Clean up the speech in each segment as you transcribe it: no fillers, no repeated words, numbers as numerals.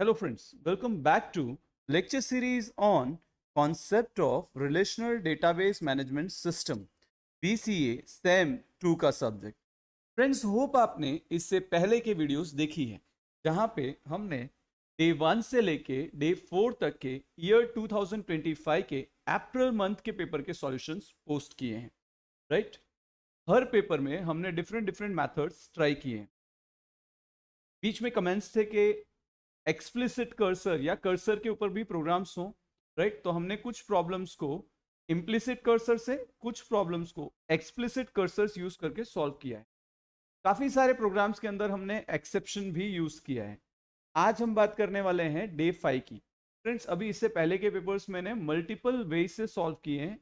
Hello friends, welcome back to lecture series on concept of relational database management system BCA SEM 2 का subject. Friends hope आपने इससे पहले के videos देखी है जहां पे हमने डे 1 से लेके डे 4 तक के ईयर 2025 के अप्रैल मंथ के पेपर के सॉल्यूशंस पोस्ट किए हैं, राइट। हर पेपर में हमने डिफरेंट डिफरेंट मेथड्स ट्राई किए हैं। बीच में कमेंट्स थे कि एक्सप्लिसिट कर्सर या कर्सर के ऊपर भी प्रोग्राम्स हों, राइट। तो हमने कुछ प्रॉब्लम्स को इम्प्लिसिट कर्सर से, कुछ प्रॉब्लम्स को एक्सप्लिसिट कर्सर्स यूज करके सॉल्व किया है। काफी सारे प्रोग्राम्स के अंदर हमने एक्सेप्शन भी यूज किया है। आज हम बात करने वाले हैं डे 5 की। फ्रेंड्स अभी इससे पहले के पेपर्स मैंने मल्टीपल वे से सॉल्व किए हैं।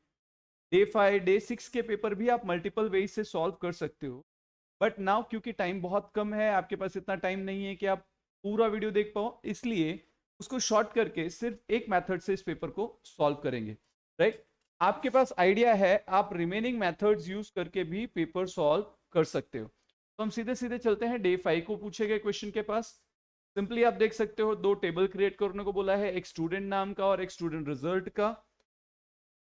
डे 5 डे 6 के पेपर भी आप मल्टीपल वे से सॉल्व कर सकते हो, बट नाउ क्योंकि टाइम बहुत कम है, आपके पास इतना टाइम नहीं है कि आप पूरा वीडियो देख पाओ, इसलिए उसको शॉर्ट करके सिर्फ एक मेथड से इस पेपर को सॉल्व करेंगे, राइट। आपके पास आइडिया है, आप रिमेनिंग मेथड्स यूज करके भी पेपर सॉल्व कर सकते हो। तो हम सीधे सीधे चलते हैं डे 5 को पूछे गए क्वेश्चन के पास। सिंपली आप देख सकते हो दो टेबल क्रिएट करने को बोला है, एक स्टूडेंट नाम का और एक स्टूडेंट रिजल्ट का।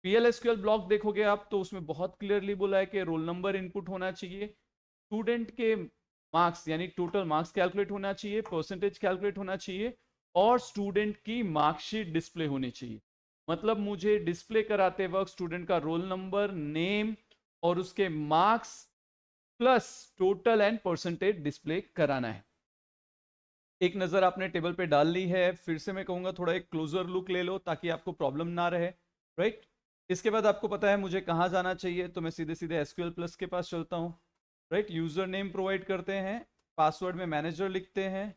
PLSQL ब्लॉक देखोगे आप तो उसमें बहुत क्लियरली बोला है कि रोल नंबर इनपुट होना चाहिए, स्टूडेंट के मार्क्स यानी टोटल मार्क्स कैलकुलेट होना चाहिए, परसेंटेज कैलकुलेट होना चाहिए और स्टूडेंट की मार्कशीट डिस्प्ले होनी चाहिए। मतलब मुझे डिस्प्ले कराते वक्त स्टूडेंट का रोल नंबर, नेम और उसके marks plus total and percentage display कराना है। एक नजर आपने टेबल पे डाल ली है, फिर से मैं कहूंगा थोड़ा एक क्लोजर लुक ले लो ताकि आपको प्रॉब्लम ना रहे, राइट। इसके बाद आपको पता है मुझे कहाँ जाना चाहिए, तो मैं सीधे सीधे SQL प्लस के पास चलता हूँ, राइट। यूजर नेम प्रोवाइड करते हैं, पासवर्ड में मैनेजर लिखते हैं।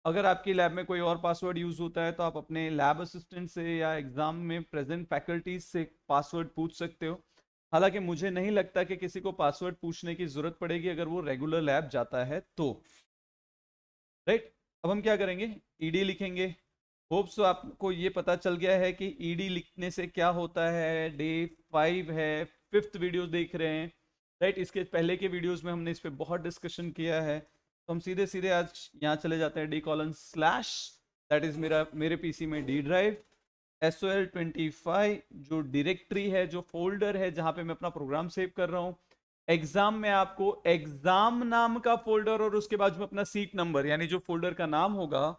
अगर आपकी लैब में कोई और पासवर्ड यूज होता है तो आप अपने लैब असिस्टेंट से या एग्जाम में प्रेजेंट फैकल्टीज से पासवर्ड पूछ सकते हो। हालांकि मुझे नहीं लगता कि किसी को पासवर्ड पूछने की जरूरत पड़ेगी अगर वो रेगुलर लैब जाता है तो, राइट। अब हम क्या करेंगे, ईडी लिखेंगे। होप सो आपको ये पता चल गया है कि ईडी लिखने से क्या होता है। डे 5 है, 5th वीडियो देख रहे हैं, राइट। इसके पहले के वीडियोस में हमने इस पे बहुत डिस्कशन किया है, तो हम सीधे सीधे आज यहाँ चले जाते हैं। D:// दैट इज मेरे पीसी में डी ड्राइव, SOL25 जो डायरेक्टरी है, जो फोल्डर है जहां पे मैं अपना प्रोग्राम सेव कर रहा हूँ। एग्जाम में आपको एग्जाम नाम का फोल्डर और उसके बाद में अपना सीट नंबर, यानी जो फोल्डर का नाम होगा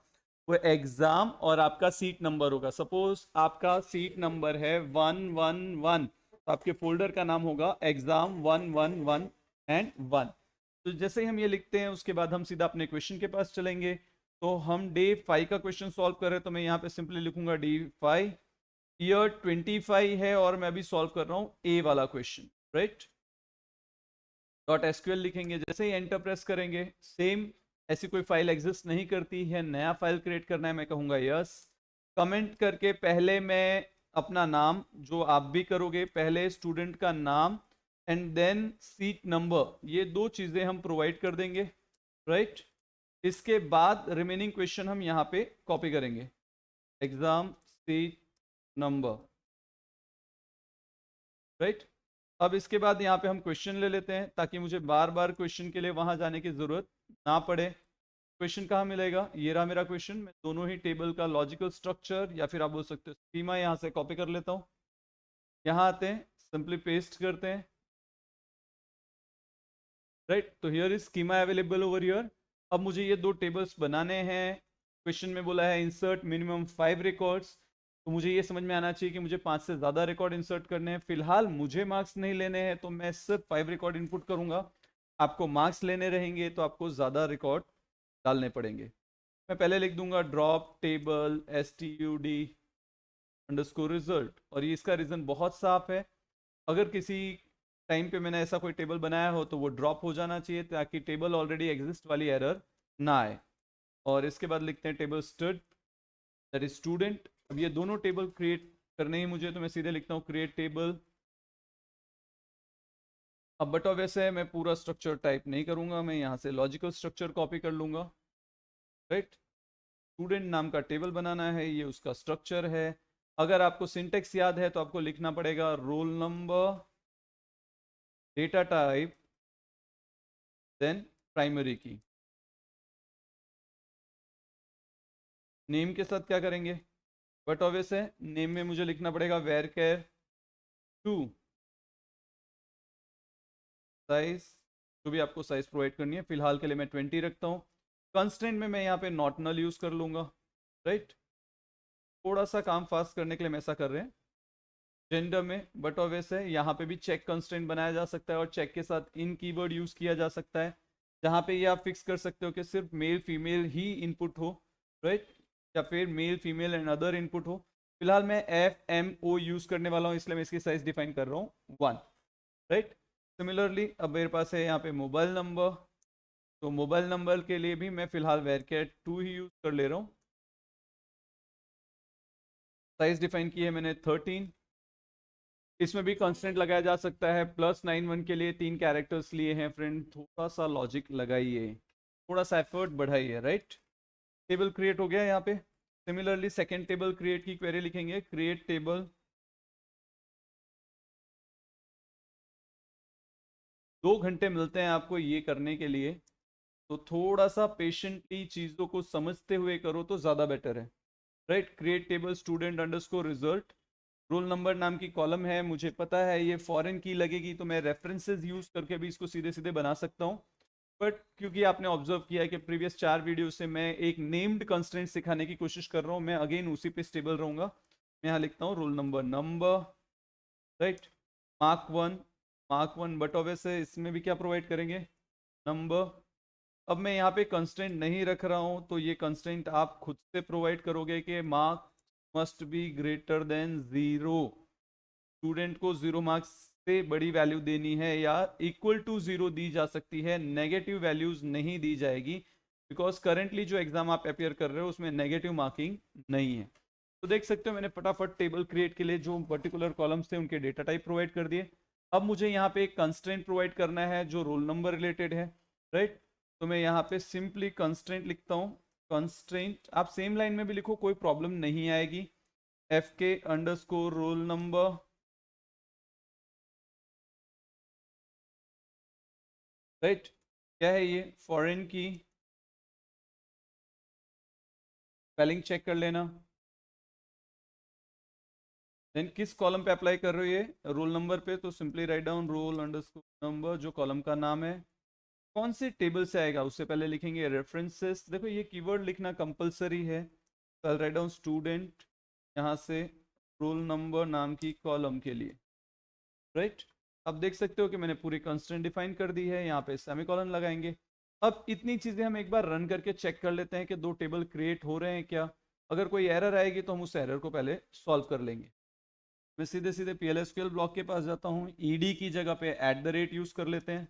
वो एग्जाम और आपका सीट नंबर होगा। सपोज आपका सीट नंबर है 111, तो आपके फोल्डर का नाम होगा एग्जाम 111 एंड 1। तो जैसे ही हम ये लिखते हैं उसके बाद हम सीधा अपने क्वेश्चन के पास चलेंगे। तो हम डे 5 का क्वेश्चन सॉल्व कर रहे हैं, तो मैं यहाँ पे सिंपली लिखूंगा D5, ईयर 25 है और मैं अभी सॉल्व कर रहा हूँ ए वाला क्वेश्चन, राइट। .SQL लिखेंगे, जैसे ही एंटर प्रेस करेंगे सेम ऐसी कोई फाइल एग्जिस्ट नहीं करती है, नया फाइल क्रिएट करना है, मैं कहूंगा यस। कमेंट करके पहले मैं अपना नाम, जो आप भी करोगे, पहले स्टूडेंट का नाम एंड देन सीट नंबर, ये दो चीजें हम प्रोवाइड कर देंगे, राइट। इसके बाद रिमेनिंग क्वेश्चन हम यहाँ पे कॉपी करेंगे, एग्जाम सीट नंबर, राइट। अब इसके बाद यहाँ पे हम क्वेश्चन ले लेते हैं ताकि मुझे बार बार क्वेश्चन के लिए वहां जाने की जरूरत ना पड़े। क्वेश्चन कहाँ मिलेगा, ये रहा मेरा क्वेश्चन। मैं दोनों ही टेबल का लॉजिकल स्ट्रक्चर या फिर आप बोल सकते हो स्कीमा यहाँ से कॉपी कर लेता हूँ। यहाँ आते हैं, सिंपली पेस्ट करते हैं, राइट। तो here is schema available over here. अब मुझे ये दो टेबल्स बनाने हैं। क्वेश्चन में बोला है इंसर्ट मिनिमम 5 रिकॉर्ड्स, तो मुझे ये समझ में आना चाहिए कि मुझे 5 से ज़्यादा रिकॉर्ड इंसर्ट करने हैं। फिलहाल मुझे मार्क्स नहीं लेने हैं तो मैं सिर्फ 5 रिकॉर्ड इनपुट करूंगा। आपको मार्क्स लेने रहेंगे तो आपको ज़्यादा रिकॉर्ड डालने पड़ेंगे। मैं पहले लिख दूंगा ड्रॉप टेबल STUD_result, और ये इसका रीज़न बहुत साफ है। अगर किसी टाइम पे मैंने ऐसा कोई टेबल बनाया हो तो वो ड्रॉप हो जाना चाहिए ताकि टेबल ऑलरेडी एग्जिस्ट वाली एरर ना आए। और इसके बाद लिखते हैं table stud, that is student. अब ये दोनों टेबल क्रिएट करने ही मुझे, तो मैं सीधे लिखता हूँ क्रिएट टेबल। अब बट वैसे मैं पूरा स्ट्रक्चर टाइप नहीं करूंगा, मैं यहाँ से लॉजिकल स्ट्रक्चर कॉपी कर लूंगा, राइट। स्टूडेंट नाम का टेबल बनाना है, ये उसका स्ट्रक्चर है। अगर आपको सिंटेक्स याद है तो आपको लिखना पड़ेगा roll number, data type, then primary key, name के साथ क्या करेंगे, बट ऑब्वियस है नेम में मुझे लिखना पड़ेगा वेर केयर टू साइज, जो भी आपको साइज प्रोवाइड करनी है। फिलहाल के लिए मैं 20 रखता हूँ। कंस्ट्रेंट में मैं यहाँ पे नॉट नल यूज कर लूंगा, राइट। थोड़ा सा काम फास्ट करने के लिए हम ऐसा कर रहे हैं। जेंडर में बट ऑब्वियस है यहाँ पे भी चेक कंस्ट्रेंट बनाया जा सकता है और चेक के साथ इन कीवर्ड यूज किया जा सकता है, जहाँ पे ये आप फिक्स कर सकते हो कि सिर्फ मेल फीमेल ही इनपुट हो, राइट, या फिर male female and other input हो। फिलहाल मैं FMO यूज करने वाला हूँ, इसलिए मैं इसकी साइज डिफाइन कर रहा हूँ 1, राइट। सिमिलरली अब मेरे पास है यहाँ पे मोबाइल नंबर, तो मोबाइल नंबर के लिए भी मैं फिलहाल वेरकेट 2 ही यूज कर ले रहा हूँ। साइज डिफाइन की है मैंने 13। इसमें भी कांस्टेंट लगाया जा सकता है, +91 के लिए 3 कैरेक्टर्स लिए हैं फ्रेंड, थोड़ा सा लॉजिक लगाइए, थोड़ा सा एफर्ट बढ़ाइए, राइट। टेबल क्रिएट हो गया यहाँ पे। सिमिलरली सेकेंड टेबल क्रिएट की क्वेरी लिखेंगे, क्रिएट टेबल। 2 घंटे मिलते हैं आपको ये करने के लिए, तो थोड़ा सा पेशेंटली चीज़ों को समझते हुए करो तो ज़्यादा बेटर है, right. Create table student underscore result, role number नाम की कॉलम है, मुझे पता है ये फॉरेन की लगेगी तो मैं रेफरेंसेस यूज करके भी इसको सीधे सीधे बना सकता हूँ, बट क्योंकि आपने ऑब्जर्व किया है कि प्रीवियस 4 वीडियो से मैं एक नेम्ड कंस्ट्रेंट सिखाने की कोशिश कर रहा हूँ, मैं अगेन उसी पे स्टेबल रहूंगा। मैं यहाँ लिखता हूँ roll number number, right. Mark one but obvious है इसमें भी क्या प्रोवाइड करेंगे, नंबर। अब मैं यहाँ पे कंस्ट्रेंट नहीं रख रहा हूँ, तो ये कंस्ट्रेंट आप खुद से प्रोवाइड करोगे कि mark must be greater than 0। Student को 0 मार्क्स से बड़ी वैल्यू देनी है या इक्वल टू 0 दी जा सकती है, नेगेटिव वैल्यूज नहीं दी जाएगी, बिकॉज करेंटली जो एग्जाम आप अपेयर कर रहे हो उसमें नेगेटिव मार्किंग नहीं है। तो देख सकते हो मैंने फटाफट टेबल क्रिएट के लिए जो पर्टिकुलर कॉलम्स थे उनके डेटा टाइप प्रोवाइड कर दिए। अब मुझे यहाँ पे एक कंस्ट्रेंट प्रोवाइड करना है जो रोल नंबर रिलेटेड है, राइट। तो मैं यहाँ पे सिंपली कंस्ट्रेंट लिखता हूँ। कंस्ट्रेंट आप सेम लाइन में भी लिखो, कोई प्रॉब्लम नहीं आएगी। FK_roll number, right. क्या है ये, फॉरेन की, स्पेलिंग चेक कर लेना। देन किस कॉलम पे अप्लाई कर रहे हो ये, रोल नंबर पे, तो simply write down roll underscore number जो कॉलम का नाम है। कौन से टेबल से आएगा उससे पहले लिखेंगे रेफरेंसेस, देखो ये कीवर्ड लिखना कंपलसरी है। तो राइट डाउन स्टूडेंट यहाँ से रोल नंबर नाम की कॉलम के लिए, राइट। अब देख सकते हो कि मैंने पूरी कंस्ट्रेंट डिफाइन कर दी है, यहाँ पे सेमीकोलन लगाएंगे। अब इतनी चीजें हम एक बार रन करके चेक कर लेते हैं कि 2 टेबल क्रिएट हो रहे हैं क्या। अगर कोई एरर आएगी तो हम उस एरर को पहले सॉल्व कर लेंगे। मैं सीधे सीधे PLSQL ब्लॉक के पास जाता हूँ, ED की जगह पे @ यूज कर लेते हैं।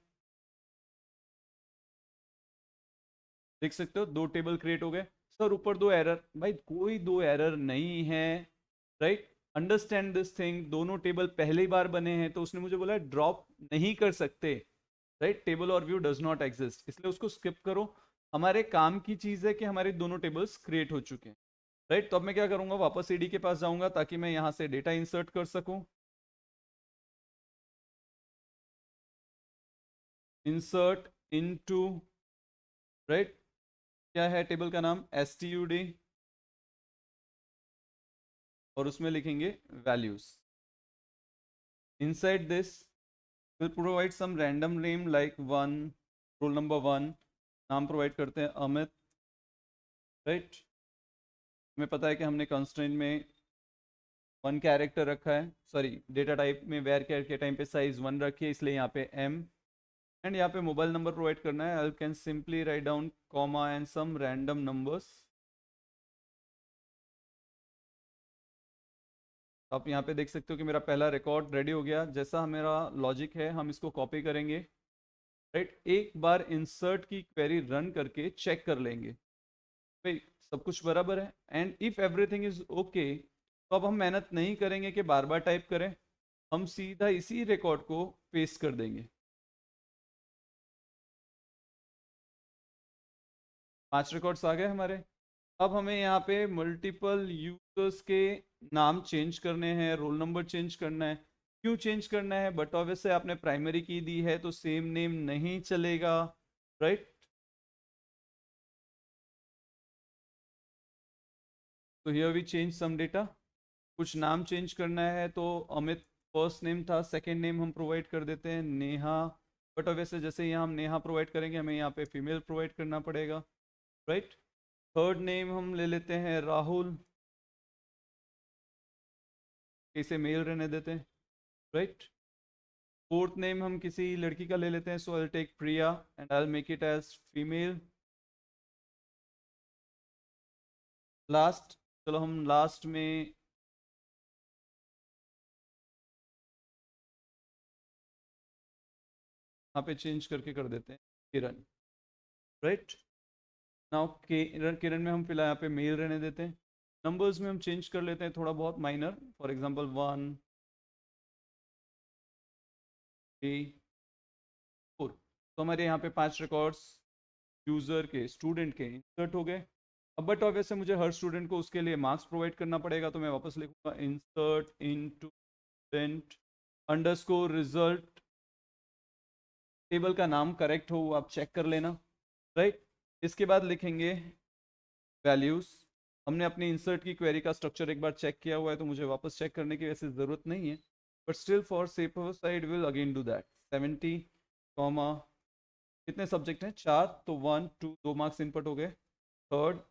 देख सकते हो 2 टेबल क्रिएट हो गए। सर ऊपर 2 एरर, भाई कोई 2 एरर नहीं है, राइट। अंडरस्टैंड दिस थिंग, दोनों टेबल पहली बार बने हैं तो उसने मुझे बोला ड्रॉप नहीं कर सकते, राइट। टेबल और व्यू डज नॉट एग्जिस्ट, इसलिए उसको स्किप करो। हमारे काम की चीज है कि हमारे दोनों टेबल्स क्रिएट हो चुके हैं, राइट। तो अब मैं क्या करूंगा, वापस ED के पास जाऊंगा ताकि मैं यहां से डेटा इंसर्ट कर सकूं। इंसर्ट इनटू, राइट, क्या है टेबल का नाम, STUD, और उसमें लिखेंगे values. Inside this will provide some random name like 1, roll number 1, नाम प्रोवाइड करते हैं अमित, राइट। हमें पता है कि हमने कंस्ट्रेंट में 1 कैरेक्टर रखा है, सॉरी डेटा टाइप में वेर कैर के टाइम पे साइज 1 रखी है, इसलिए यहाँ पे M, एंड यहाँ पे मोबाइल नंबर प्रोवाइड करना है। I can simply write down comma and some random numbers. आप यहाँ पे देख सकते हो कि मेरा पहला रिकॉर्ड रेडी हो गया। जैसा मेरा लॉजिक है हम इसको कॉपी करेंगे, राइट। एक बार इंसर्ट की क्वेरी रन करके चेक कर लेंगे भाई सब कुछ बराबर है, and if everything is okay तो अब हम मेहनत नहीं करेंगे कि बार बार टाइप करें, हम सीधा इसी रिकॉर्ड को पेस्ट कर देंगे। 5 रिकॉर्ड्स आ गए हमारे। अब हमें यहाँ पे मल्टीपल यूजर्स के नाम चेंज करने हैं, रोल नंबर चेंज करना है। क्यों चेंज करना है, बट ऑब्वियसली आपने प्राइमरी की दी है तो सेम नेम नहीं चलेगा, राइट। तो here we change some data, कुछ नाम चेंज करना है तो अमित फर्स्ट नेम था, सेकंड नेम हम प्रोवाइड कर देते हैं नेहा, बट वैसे जैसे यहाँ हम नेहा प्रोवाइड करेंगे हमें यहाँ पे फीमेल प्रोवाइड करना पड़ेगा, राइट। थर्ड नेम हम ले लेते हैं राहुल, इसे मेल रहने देते हैं, राइट। फोर्थ नेम हम किसी लड़की का ले लेते हैं, so I take Priya and I make it as female. Last, चलो हम लास्ट में यहाँ पे चेंज करके कर देते हैं किरण, राइट। नाउ किरण, किरण में हम फिलहाल यहाँ पे मेल रहने देते हैं। नंबर्स में हम चेंज कर लेते हैं थोड़ा बहुत माइनर, फॉर एग्जांपल 1 3 4। तो हमारे यहाँ पे 5 रिकॉर्ड्स यूजर के, स्टूडेंट के इंसर्ट हो गए। अब बट ऑब्वियसली मुझे हर स्टूडेंट को उसके लिए मार्क्स प्रोवाइड करना पड़ेगा, तो मैं वापस लिखूंगा insert into student underscore result. Table का नाम करेक्ट हो वो आप चेक कर लेना, राइट। इसके बाद लिखेंगे वैल्यूज। हमने अपनी इंसर्ट की क्वेरी का स्ट्रक्चर एक बार चेक किया हुआ है, तो मुझे वापस चेक करने की वैसे ज़रूरत नहीं है, but still for safer side will again do that. 70 comma, कितने सब्जेक्ट हैं 4, तो 1 2 2 मार्क्स इनपुट हो गए, third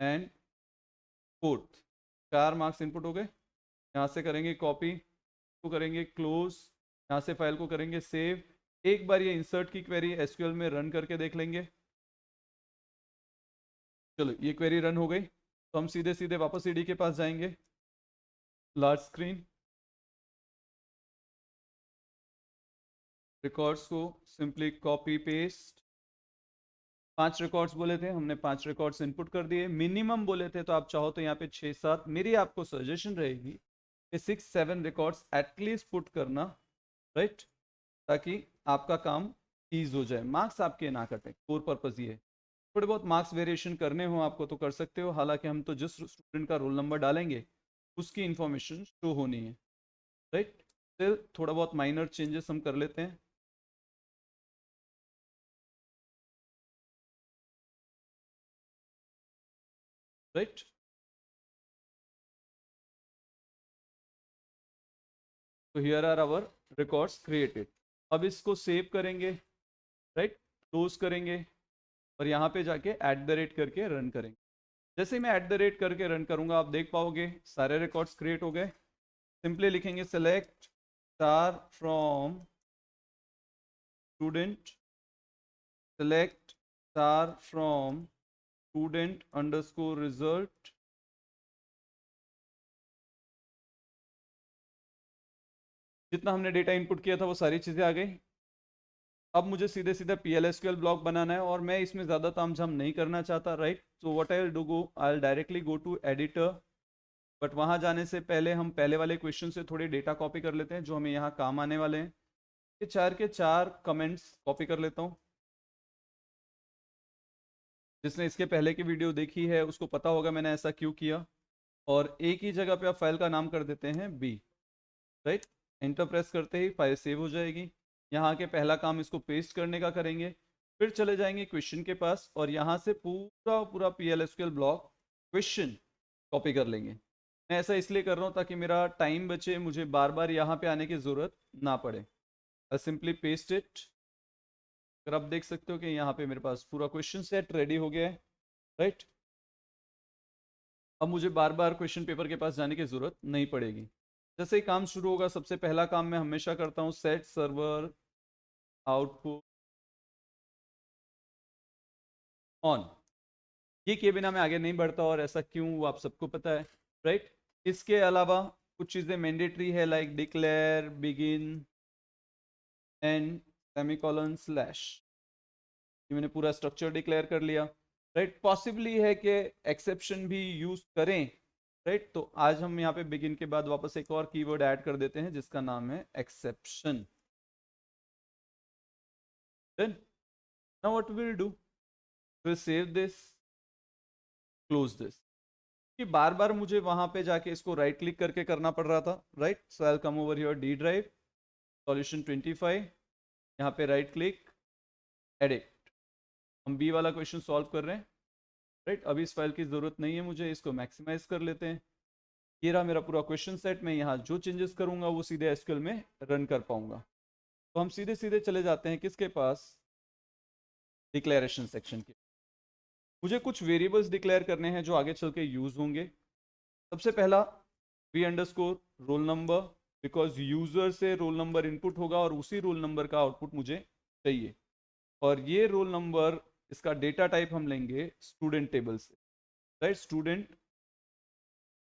and fourth 4 marks input हो गए। यहाँ से करेंगे कॉपी, को करेंगे क्लोज, यहाँ से फाइल को करेंगे सेव। एक बार ये इंसर्ट की क्वेरी एसक्यूएल में रन करके देख लेंगे। चलो ये क्वेरी रन हो गई, तो हम सीधे सीधे वापस ईडी के पास जाएंगे, लार्ज स्क्रीन, रिकॉर्ड्स को सिंपली कॉपी पेस्ट। 5 रिकॉर्ड्स बोले थे, हमने 5 रिकॉर्ड्स इनपुट कर दिए। मिनिमम बोले थे तो आप चाहो तो यहाँ पे 6-7, मेरी आपको सजेशन रहेगी कि 6-7 रिकॉर्ड्स एटलीस्ट पुट करना, राइट, ताकि आपका काम ईज हो जाए, मार्क्स आपके ना कटे। कोर पर्पज ये है, थोड़े बहुत मार्क्स वेरिएशन करने हो आपको तो कर सकते हो, हालांकि हम तो जिस स्टूडेंट का रोल नंबर डालेंगे उसकी इंफॉर्मेशन शो होनी है, राइट। फिर थोड़ा बहुत माइनर चेंजेस हम कर लेते हैं, राइट। तो here are our records created. अब इसको सेव करेंगे, राइट, क्लोज करेंगे और यहाँ पे जाके @ करके रन करेंगे। जैसे मैं @ करके रन करूंगा आप देख पाओगे सारे रिकॉर्ड्स क्रिएट हो गए। सिंपली लिखेंगे select star from student, select star from student underscore result, जितना हमने डेटा इनपुट किया था वो सारी चीज़ें आ गई। अब मुझे सीधे सीधे PLSQL ब्लॉक बनाना है और मैं इसमें ज़्यादा तामझाम नहीं करना चाहता, right. So what I will do, go I will directly go to editor, but वहाँ जाने से पहले हम पहले वाले क्वेश्चन से थोड़ी डेटा कॉपी कर लेते हैं जो हमें यहाँ काम आने वाले हैं। ये 4 के 4 कमेंट्स कॉपी कर लेता हूँ। जिसने इसके पहले की वीडियो देखी है उसको पता होगा मैंने ऐसा क्यों किया। और एक ही जगह पे आप फाइल का नाम कर देते हैं B, राइट। एंटर प्रेस करते ही फाइल सेव हो जाएगी। यहाँ के पहला काम इसको पेस्ट करने का करेंगे, फिर चले जाएंगे क्वेश्चन के पास और यहाँ से पूरा पूरा PLSQL ब्लॉक क्वेश्चन कॉपी कर लेंगे। मैं ऐसा इसलिए कर रहा हूँ ताकि मेरा टाइम बचे, मुझे बार बार यहाँ पे आने की ज़रूरत ना पड़े। Simply paste it. अगर आप देख सकते हो कि यहाँ पे मेरे पास पूरा क्वेश्चन सेट रेडी हो गया है, राइट। अब मुझे बार बार क्वेश्चन पेपर के पास जाने की ज़रूरत नहीं पड़ेगी। जैसे ही काम शुरू होगा सबसे पहला काम मैं हमेशा करता हूँ सेट सर्वर आउटपुट ऑन। ये किए बिना मैं आगे नहीं बढ़ता और ऐसा क्यों वो आप सबको पता है, राइट। इसके अलावा कुछ चीज़ें मैंडेटरी है, like declare begin and semicolon slash. ये मैंने पूरा स्ट्रक्चर डिक्लेयर कर लिया, राइट। पॉसिबली है कि एक्सेप्शन भी यूज करें, राइट। तो आज हम यहाँ पे बिगिन के बाद वापस एक और कीवर्ड ऐड कर देते हैं जिसका नाम है exception. Then now what will do, will save this, close this. कि बार बार मुझे वहां पे जाके इसको राइट क्लिक करके करना पड़ रहा था, right. So I will come over here D drive, solution 25, यहाँ पे राइट क्लिक एडिट। हम बी वाला क्वेश्चन सॉल्व कर रहे हैं, राइट। अभी इस फाइल की ज़रूरत नहीं है मुझे, इसको मैक्सिमाइज कर लेते हैं। ये रहा मेरा पूरा क्वेश्चन सेट। मैं यहाँ जो चेंजेस करूँगा वो सीधे एसक्यूएल में रन कर पाऊंगा। तो हम सीधे सीधे चले जाते हैं किसके पास, डिक्लेरेशन सेक्शन के। मुझे कुछ वेरिएबल्स डिक्लेयर करने हैं जो आगे चल के यूज होंगे। सबसे पहला V underscore roll number, because user से रोल नंबर इनपुट होगा और उसी रोल नंबर का आउटपुट मुझे चाहिए। और ये रोल नंबर, इसका डेटा टाइप हम लेंगे स्टूडेंट टेबल से, right. Student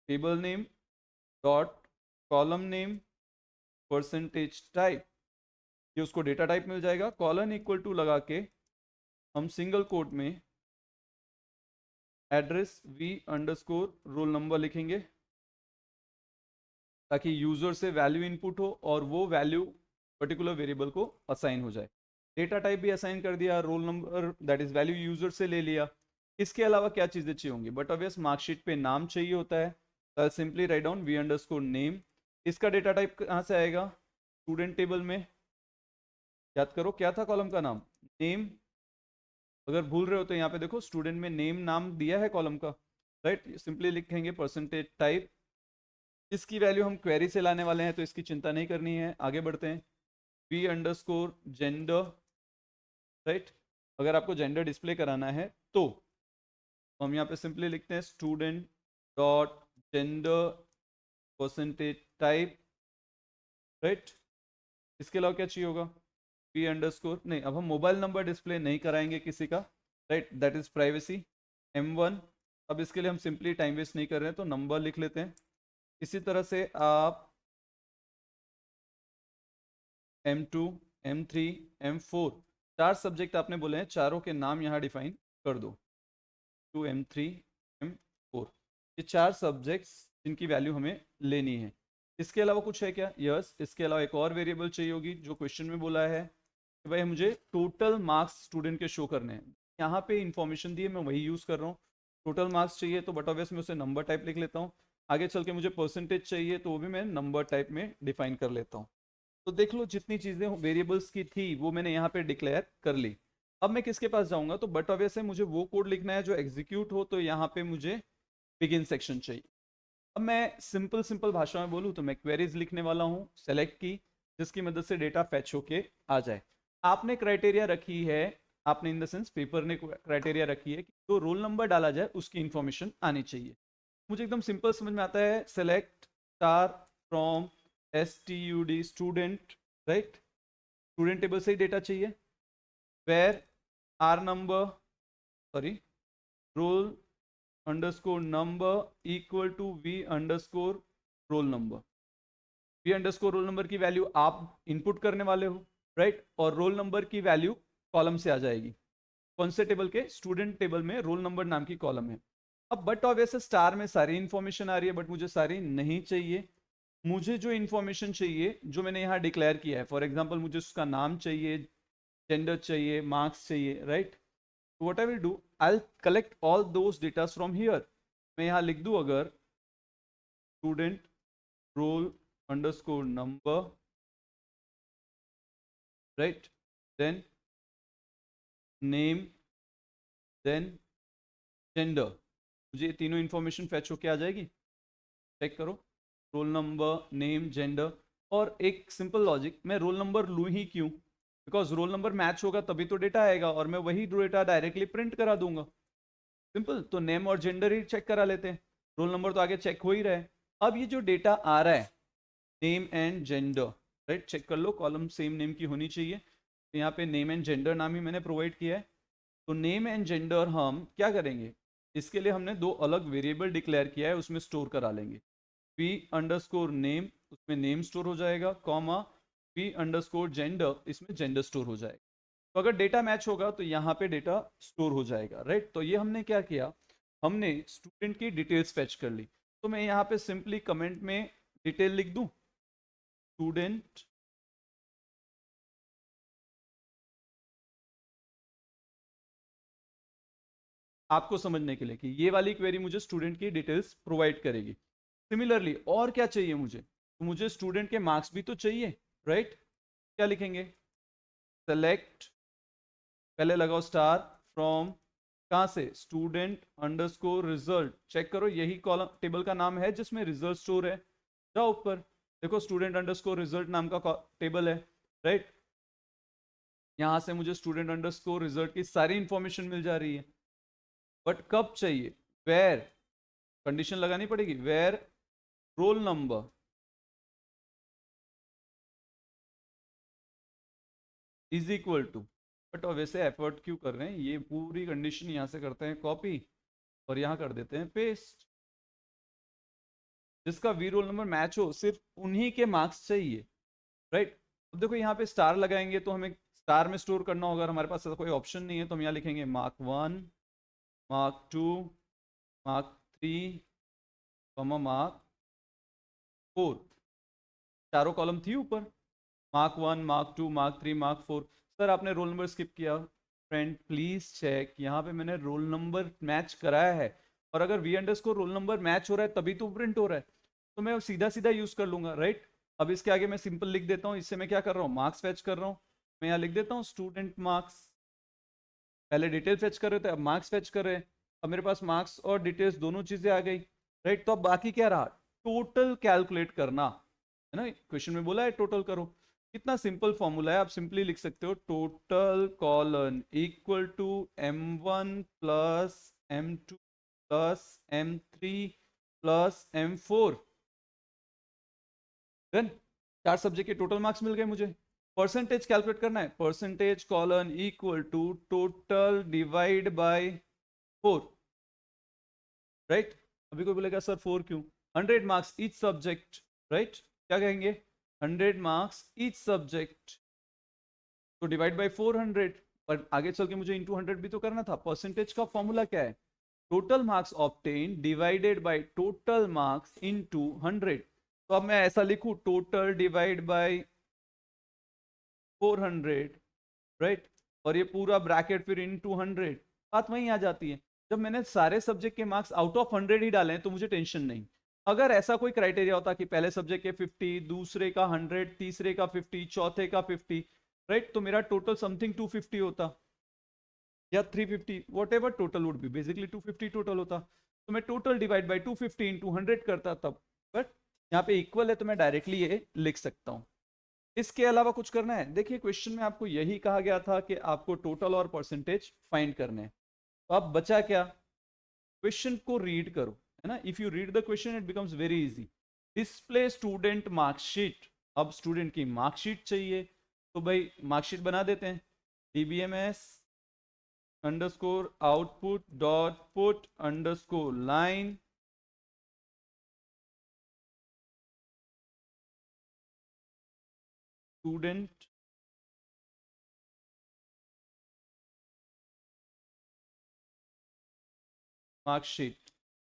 table name dot column name percentage type, ये उसको डेटा टाइप मिल जाएगा। कॉलन इक्वल टू लगा के हम सिंगल कोट में address V underscore roll number लिखेंगे, ताकि यूजर से वैल्यू इनपुट हो और वो वैल्यू पर्टिकुलर वेरिएबल को असाइन हो जाए। डेटा टाइप भी असाइन कर दिया, roll number that is value user से ले लिया। इसके अलावा क्या चीजें चाहिए होंगी, बट ऑब्वियस मार्कशीट पे नाम चाहिए होता है, simply write down V underscore name. इसका डेटा टाइप कहाँ से आएगा, स्टूडेंट टेबल में। याद करो क्या था कॉलम का नाम, नेम। अगर भूल रहे हो तो यहाँ पे देखो स्टूडेंट में नेम नाम दिया है कॉलम का, राइट। सिंपली लिखेंगे परसेंटेज टाइप। इसकी वैल्यू हम क्वेरी से लाने वाले हैं तो इसकी चिंता नहीं करनी है। आगे बढ़ते हैं, वी अंडरस्कोर जेंडर, राइट। अगर आपको जेंडर डिस्प्ले कराना है तो हम यहाँ पे सिंपली लिखते हैं student dot gender percentage type, right. इसके अलावा क्या चाहिए होगा, वी अंडरस्कोर, नहीं अब हम मोबाइल नंबर डिस्प्ले नहीं कराएंगे किसी का, right, that is privacy. M1, अब इसके लिए हम सिंपली टाइम वेस्ट नहीं कर रहे हैं तो नंबर लिख लेते हैं। इसी तरह से आप M2, M3, M4, 4 सब्जेक्ट आपने बोले हैं, चारों के नाम यहाँ डिफाइन कर दो। M3, M4, ये 4 सब्जेक्ट्स जिनकी वैल्यू हमें लेनी है। इसके अलावा कुछ है क्या, यस। इसके अलावा एक और वेरिएबल चाहिए होगी जो क्वेश्चन में बोला है कि भाई मुझे टोटल मार्क्स स्टूडेंट के शो करने हैं। यहाँ पे इंफॉर्मेशन दी है, मैं वही यूज़ कर रहा हूँ। टोटल मार्क्स चाहिए तो बट ऑब्वियस मैं उसे नंबर टाइप लिख लेता हूँ। आगे चल के मुझे परसेंटेज चाहिए तो वो भी मैं नंबर टाइप में डिफाइन कर लेता हूँ। तो देख लो जितनी चीज़ें वेरिएबल्स की थी वो मैंने यहाँ पे डिक्लेयर कर ली। अब मैं किसके पास जाऊँगा, तो बट ऑब्वियस है मुझे वो कोड लिखना है जो एग्जीक्यूट हो, तो यहाँ पे मुझे बिगिन सेक्शन चाहिए। अब मैं सिंपल सिंपल भाषा में बोलूँ तो मैं क्वेरीज लिखने वाला हूँ सेलेक्ट की, जिसकी मदद से डेटा फैच होके आ जाए। आपने क्राइटेरिया रखी है, आपने इन द सेंस पेपर ने क्राइटेरिया रखी है कि जो रोल नंबर डाला जाए उसकी इंफॉर्मेशन आनी चाहिए। मुझे एकदम सिंपल समझ में आता है, select star from STUD student, right. Student table से ही डेटा चाहिए। Where are number, sorry, roll underscore number equal to V underscore roll number. V underscore roll number की वैल्यू आप इनपुट करने वाले हो, राइट, और रोल नंबर की वैल्यू कॉलम से आ जाएगी। कौन से टेबल के, स्टूडेंट टेबल में रोल नंबर नाम की कॉलम है। अब बट ऑब्वियस स्टार में सारी इंफॉर्मेशन आ रही है, बट मुझे सारी नहीं चाहिए। मुझे जो इंफॉर्मेशन चाहिए जो मैंने यहाँ डिक्लेयर किया है, फॉर एग्जाम्पल मुझे उसका नाम चाहिए, जेंडर चाहिए, मार्क्स चाहिए, right. What I will do, I will collect all those data from here. मैं यहाँ लिख दूँ अगर student roll underscore number, right, then name, then gender, मुझे ये तीनों इंफॉर्मेशन फैच होके आ जाएगी। चेक करो, रोल नंबर, नेम, जेंडर। और एक सिंपल लॉजिक, मैं रोल नंबर लूँ ही क्यों, बिकॉज रोल नंबर मैच होगा तभी तो डेटा आएगा और मैं वही डेटा डायरेक्टली प्रिंट करा दूंगा। सिंपल, तो नेम और जेंडर ही चेक करा लेते हैं, रोल नंबर तो आगे चेक हो ही रहा है। अब ये जो डेटा आ रहा है name and gender, right, check कर लो कॉलम सेम नेम की होनी चाहिए। तो यहाँ पे नेम एंड जेंडर नाम ही मैंने प्रोवाइड किया है। तो नेम एंड जेंडर हम क्या करेंगे, इसके लिए हमने 2 अलग वेरिएबल डिक्लेयर किया है, उसमें स्टोर करा लेंगे। वी अंडरस्कोर नेम, उसमें नेम स्टोर हो जाएगा, कॉमा वी अंडरस्कोर जेंडर, इसमें जेंडर स्टोर हो जाएगा। तो अगर डेटा मैच होगा तो यहाँ पे डेटा स्टोर हो जाएगा, राइट। तो ये हमने क्या किया, हमने स्टूडेंट की डिटेल्स फैच कर ली। तो मैं यहाँ पे सिंपली कमेंट में डिटेल लिख दूं, स्टूडेंट आपको समझने के लिए कि ये वाली क्वेरी मुझे स्टूडेंट की डिटेल्स प्रोवाइड करेगी। सिमिलरली और क्या चाहिए मुझे, तो मुझे स्टूडेंट के मार्क्स भी तो चाहिए, राइट। क्या लिखेंगे, सेलेक्ट, पहले लगाओ स्टार फ्रॉम कहाँ से? स्टूडेंट अंडरस्कोर रिजल्ट, चेक करो यही कॉलम टेबल का नाम है जिसमें रिजल्ट स्टोर है। जाओ ऊपर देखो, स्टूडेंट अंडरस्कोर रिजल्ट नाम का टेबल है, राइट। यहां से मुझे स्टूडेंट अंडरस्कोर रिजल्ट की सारी इंफॉर्मेशन मिल जा रही है। बट कब चाहिए? वेयर, कंडीशन लगानी पड़ेगी, where roll number is equal to. But वैसे एफर्ट क्यों कर रहे हैं, ये पूरी कंडीशन यहां से करते हैं कॉपी और यहां कर देते हैं पेस्ट। जिसका वी रोल नंबर मैच हो सिर्फ उन्हीं के मार्क्स चाहिए, राइट। अब देखो यहाँ पे स्टार लगाएंगे तो हमें स्टार में स्टोर करना होगा, हमारे पास ऐसा कोई ऑप्शन नहीं है, तो हम यहाँ लिखेंगे मार्क 1, मार्क 2, मार्क 3, मार्क 4। चारों कॉलम थी ऊपर, mark 1, mark 2, mark 3, mark 4। Sir आपने रोल नंबर स्किप किया। फ्रेंड प्लीज चेक, यहाँ पे मैंने रोल नंबर मैच कराया है, और अगर V underscore roll number match हो रहा है तभी तो प्रिंट हो रहा है, तो मैं सीधा सीधा यूज कर लूंगा, राइट। अब इसके आगे मैं सिंपल लिख देता हूँ, इससे मैं क्या कर रहा हूँ, मार्क्स फैच कर रहा हूँ। मैं यहाँ लिख देता हूँ स्टूडेंट मार्क्स। पहले डिटेल फेच कर रहे थे, अब मार्क्स फेच कर रहे हैं। अब मेरे पास मार्क्स और डिटेल्स दोनों चीजें आ गई, राइट। तो अब बाकी क्या रहा, टोटल कैलकुलेट करना, है ना। क्वेश्चन में बोला है टोटल करो। कितना सिंपल फॉर्मूला है, आप सिंपली लिख सकते हो total colon equal to M1 plus M2 plus M3 plus M4। देन चार सब्जेक्ट के टोटल मार्क्स मिल गए मुझे। परसेंटेज कैलकुलेट करना है, percentage colon equal to total divide by 4, right. अभी कोई बोलेगा सर 4 क्यों? 100 मार्क्स ईच सब्जेक्ट, राइट। क्या कहेंगे, 100 मार्क्स ईच सब्जेक्ट, तो डिवाइड बाय 400। पर आगे चल के मुझे इंटू 100 भी तो करना था। परसेंटेज का फॉर्मूला क्या है, total marks obtain divided by total marks into 100। तो अब मैं ऐसा लिखूं, टोटल डिवाइड बाय 400, राइट। और ये पूरा ब्रैकेट फिर इनटू 100। बात वहीं आ जाती है, जब मैंने सारे सब्जेक्ट के मार्क्स आउट ऑफ 100 ही डाले हैं तो मुझे टेंशन नहीं। अगर ऐसा कोई क्राइटेरिया होता कि पहले सब्जेक्ट के 50, दूसरे का 100, तीसरे का 50, चौथे का 50, राइट, तो मेरा टोटल समथिंग 250 होता या 350, what ever total would be, basically 250 total होता। तो मैं टोटल डिवाइड बाई 250 इंटू 100 करता तब। बट यहाँ पे इक्वल है तो मैं डायरेक्टली ये लिख सकता हूँ। इसके अलावा कुछ करना है? देखिए क्वेश्चन में आपको यही कहा गया था कि आपको टोटल और परसेंटेज फाइंड करने हैं। तो अब बचा क्या, क्वेश्चन को रीड करो, है ना। If you read the question it becomes very easy. Display student marksheet, अब स्टूडेंट की मार्कशीट चाहिए, तो भाई मार्कशीट बना देते हैं। dbms underscore output dot put underscore line student marksheet.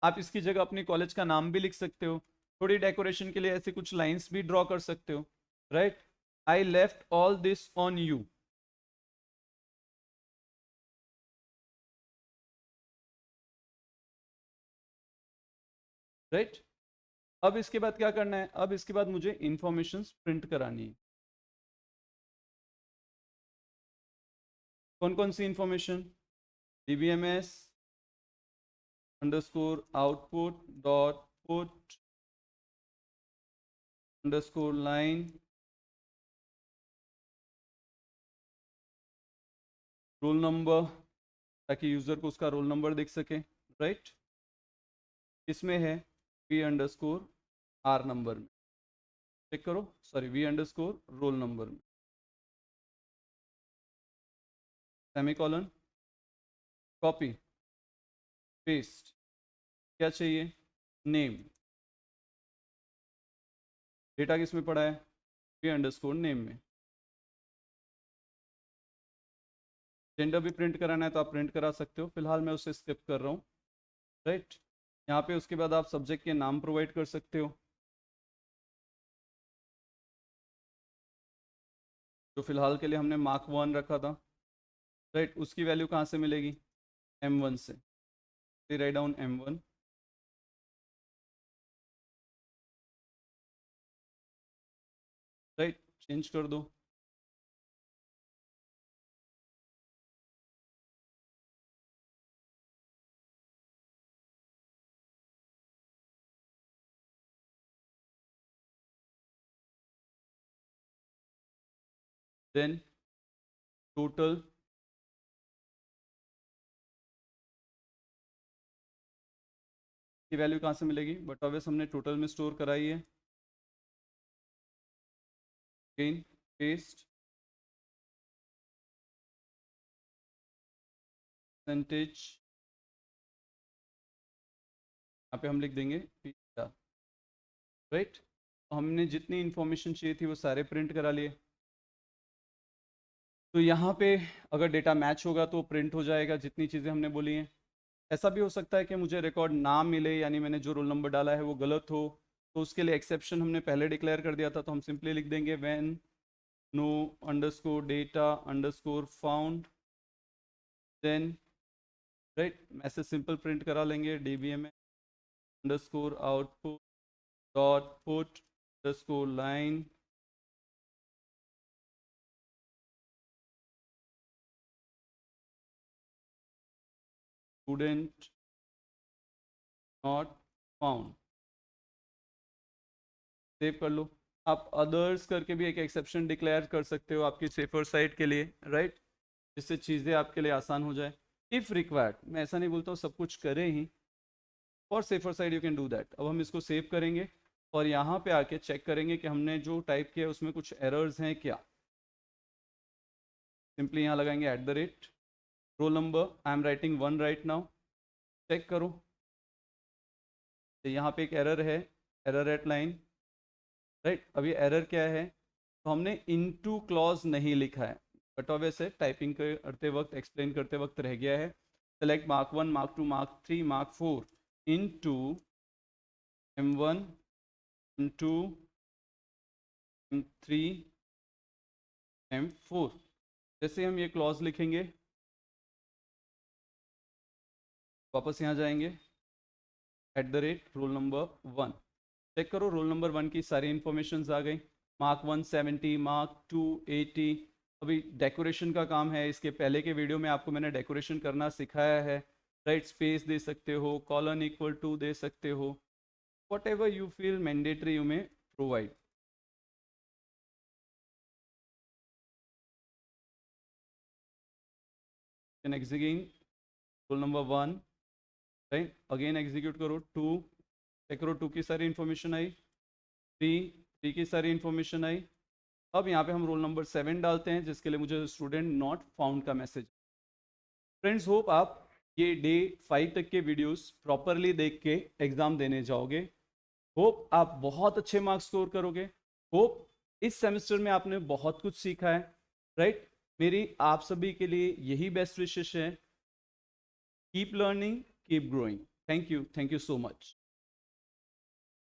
आप इसकी जगह अपनी कॉलेज का नाम भी लिख सकते हो, थोड़ी डेकोरेशन के लिए ऐसे कुछ लाइंस भी ड्रॉ कर सकते हो, right. I left all this on you, right. अब इसके बाद क्या करना है, अब इसके बाद मुझे इंफॉर्मेशन प्रिंट करानी है। कौन कौन सी information, dbms underscore output dot put underscore line roll number, ताकि यूजर को उसका रोल नंबर दिख सके, राइट। इसमें है वी अंडरस्कोर आर नंबर में, चेक करो, sorry V underscore roll number में, सेमीकोलन, कॉपी पेस्ट। क्या चाहिए, नेम, डेटा किस में पड़ा है, वी अंडरस्कोर नेम में। जेंडर भी प्रिंट कराना है तो आप प्रिंट करा सकते हो, फिलहाल मैं उसे स्किप कर रहा हूँ, राइट। यहाँ पे उसके बाद आप सब्जेक्ट के नाम प्रोवाइड कर सकते हो, जो फिलहाल के लिए हमने मार्क 1 रखा था, राइट। उसकी वैल्यू कहाँ से मिलेगी, M1 से, write down M1, right, change कर दो। देन टोटल, की वैल्यू कहाँ से मिलेगी, बट ऑब्वियस हमने टोटल में स्टोर कराई है। अगेन पेस्ट, परसेंटेज, यहाँ पे हम लिख देंगे पीटा, राइट। तो हमने जितनी इंफॉर्मेशन चाहिए थी वो सारे प्रिंट करा लिए। तो यहाँ पे अगर डेटा मैच होगा तो प्रिंट हो जाएगा जितनी चीज़ें हमने बोली हैं। ऐसा भी हो सकता है कि मुझे रिकॉर्ड ना मिले, यानी मैंने जो रोल नंबर डाला है वो गलत हो, तो उसके लिए एक्सेप्शन हमने पहले डिक्लेयर कर दिया था, तो हम सिंपली लिख देंगे when no underscore data underscore found, then write message simple print करा लेंगे dbm underscore output dot put underscore line, student not found, save कर लो। आप अदर्स करके भी एक एक्सेप्शन डिक्लेयर कर सकते हो आपकी सेफर साइड के लिए, राइट, जिससे चीज़ें आपके लिए आसान हो जाए। इफ़ रिक्वायर्ड, मैं ऐसा नहीं बोलता हूँ सब कुछ करें ही, for safer side you can do that. अब हम इसको सेव करेंगे और यहाँ पे आके चेक करेंगे कि हमने जो टाइप किया उसमें कुछ एरर्स हैं क्या। सिंपली यहाँ लगाएंगे @ roll number, I am writing 1 right now, check करो। तो यहाँ पे एक एरर है, एरर एट लाइन, राइट। अभी एरर क्या है, तो हमने इनटू क्लॉज नहीं लिखा है, बट ऑब्वियस टाइपिंग करते वक्त, एक्सप्लेन करते वक्त रह गया है। Select mark 1 mark 2 mark 3 mark 4 into M1 M2 M3 M4। जैसे हम ये क्लॉज लिखेंगे, वापस यहाँ जाएंगे @roll number 1, चेक करो रोल नंबर 1 की सारी इंफॉर्मेशन आ गई, मार्क 1 70, मार्क 2 80। अभी डेकोरेशन का काम है, इसके पहले के वीडियो में आपको मैंने डेकोरेशन करना सिखाया है, राइट। स्पेस दे सकते हो, कॉलन इक्वल टू दे सकते हो, whatever you feel mandatory you में provide. Can execute roll number 1, right, again execute करो 2, चेक करो 2 की सारी इंफॉर्मेशन आई, 3 की सारी इंफॉर्मेशन आई। अब यहाँ पे हम रोल नंबर 7 डालते हैं जिसके लिए मुझे स्टूडेंट नॉट फाउंड का मैसेज। फ्रेंड्स होप आप ये डे 5 तक के वीडियोस प्रॉपरली देख के एग्जाम देने जाओगे। होप आप बहुत अच्छे मार्क्स स्कोर करोगे। होप इस सेमेस्टर में आपने बहुत कुछ सीखा है, राइट। मेरी आप सभी के लिए यही बेस्ट विशेष है। Keep learning, keep growing. Thank you so much.